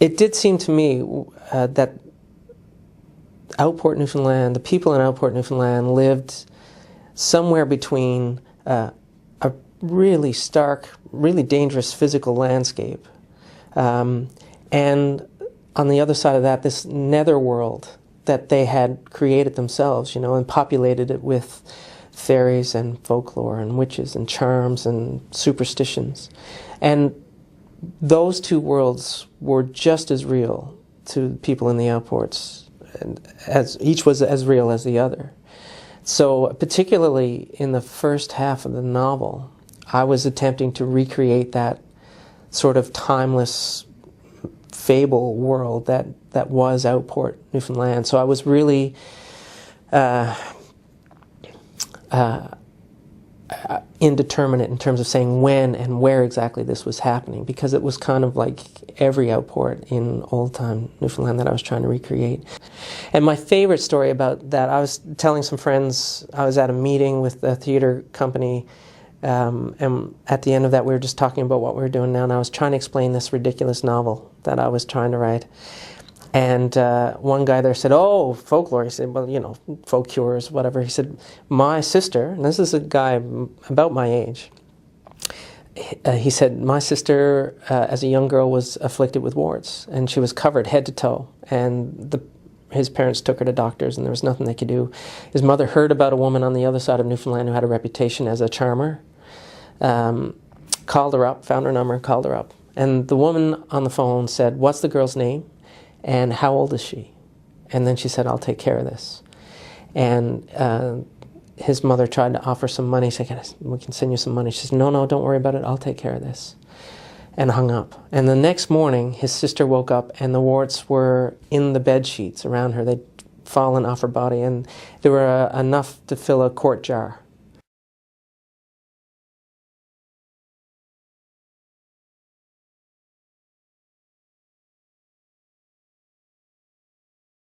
it did seem to me that Outport, Newfoundland, the people in Outport, Newfoundland lived somewhere between a really stark, really dangerous physical landscape, and on the other side of that, this netherworld that they had created themselves, and populated it with fairies and folklore and witches and charms and superstitions. And those two worlds were just as real to people in the Outports, and as each was as real as the other. So particularly in the first half of the novel, I was attempting to recreate that sort of timeless fable world that was Outport, Newfoundland. So I was really indeterminate in terms of saying when and where exactly this was happening, because it was kind of like every Outport in old-time Newfoundland that I was trying to recreate. And my favorite story about that, I was telling some friends, I was at a meeting with the theater company, and at the end of that we were just talking about what we were doing now, and I was trying to explain this ridiculous novel that I was trying to write. And one guy there said, "Oh, folklore." He said, "Well, folk cures, whatever." He said, "My sister," and this is a guy about my age, he said, "My sister, as a young girl, was afflicted with warts, and she was covered head to toe, and his parents took her to doctors, and there was nothing they could do. His mother heard about a woman on the other side of Newfoundland who had a reputation as a charmer, called her up, found her number, called her up, and the woman on the phone said, 'What's the girl's name? And how old is she?' And then she said, 'I'll take care of this.' And his mother tried to offer some money, saying, 'We can send you some money.' She said, 'No, don't worry about it. I'll take care of this.' And hung up. And the next morning, his sister woke up, and the warts were in the bed sheets around her. They'd fallen off her body, and there were enough to fill a quart jar.